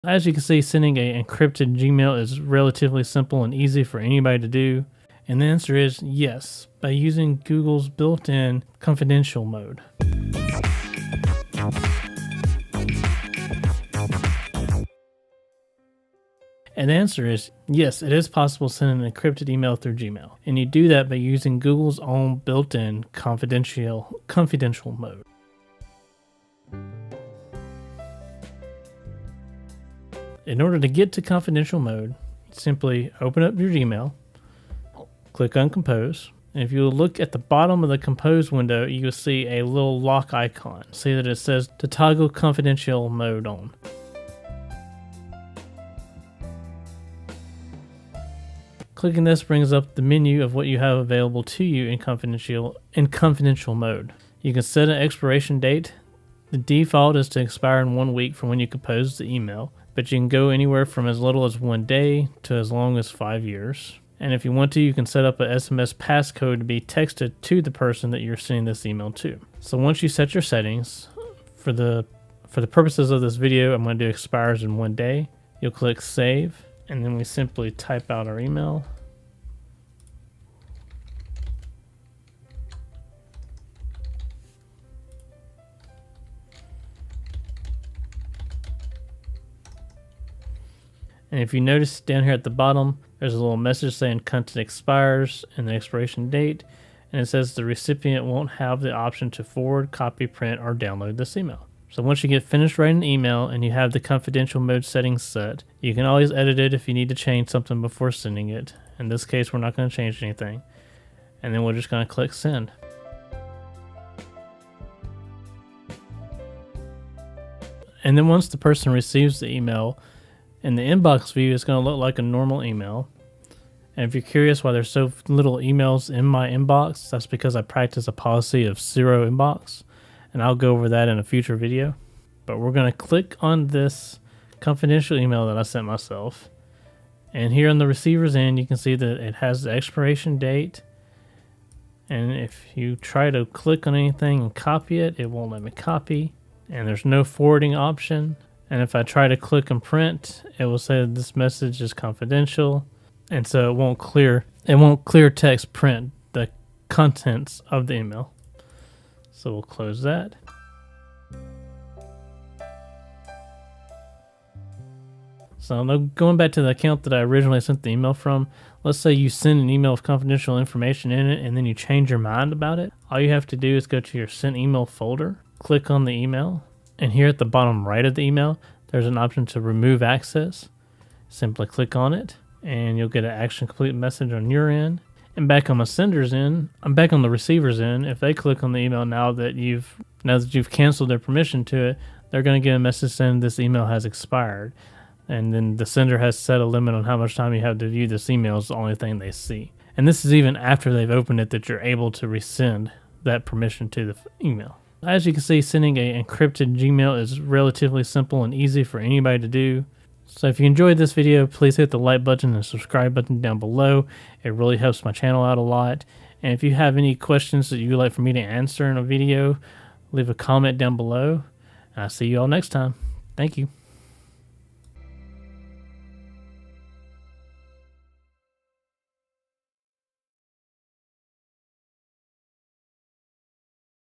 As you can see, sending a encrypted Gmail is relatively simple and easy for anybody to do. And the answer is yes, by using Google's built-in confidential mode. And the answer is yes, it is possible to send an encrypted email through Gmail. And you do that by using Google's own built-in confidential mode. In order to get to confidential mode, simply open up your Gmail, click on Compose, and if you look at the bottom of the Compose window, you will see a little lock icon. See that it says to toggle confidential mode on. Clicking this brings up the menu of what you have available to you in confidential mode. You can set an expiration date. The default is to expire in 1 week from when you compose the email, but you can go anywhere from as little as 1 day to as long as 5 years. And if you want to, you can set up an SMS passcode to be texted to the person that you're sending this email to. So once you set your settings, for the purposes of this video, I'm going to do expires in 1 day. You'll click save, and then we simply type out our email. And if you notice down here at the bottom, there's a little message saying content expires and the expiration date. And it says the recipient won't have the option to forward, copy, print, or download this email. So once you get finished writing an email and you have the confidential mode settings set, you can always edit it if you need to change something before sending it. In this case, we're not going to change anything. And then we're just going to click send. And then once the person receives the email, in the inbox view, it's going to look like a normal email. And if you're curious why there's so little emails in my inbox, that's because I practice a policy of 0 inbox. And I'll go over that in a future video. But we're going to click on this confidential email that I sent myself. And here on the receiver's end, you can see that it has the expiration date. And if you try to click on anything and copy it, it won't let me copy. And there's no forwarding option. And if I try to click and print, it will say that this message is confidential. And so it won't clear text print the contents of the email. So we'll close that. So now going back to the account that I originally sent the email from, let's say you send an email with confidential information in it and then you change your mind about it. All you have to do is go to your sent email folder, click on the email, and here at the bottom right of the email, there's an option to remove access. Simply click on it, and you'll get an action complete message on your end. And back on the sender's end, I'm back on the receiver's end. If they click on the email now that you've canceled their permission to it, they're going to get a message saying this email has expired. And then the sender has set a limit on how much time you have to view this email is the only thing they see. And this is even after they've opened it that you're able to rescind that permission to the email. As you can see, sending an encrypted Gmail is relatively simple and easy for anybody to do. So if you enjoyed this video, please hit the like button and subscribe button down below. It really helps my channel out a lot. And if you have any questions that you would like for me to answer in a video, leave a comment down below. I'll see you all next time. Thank you.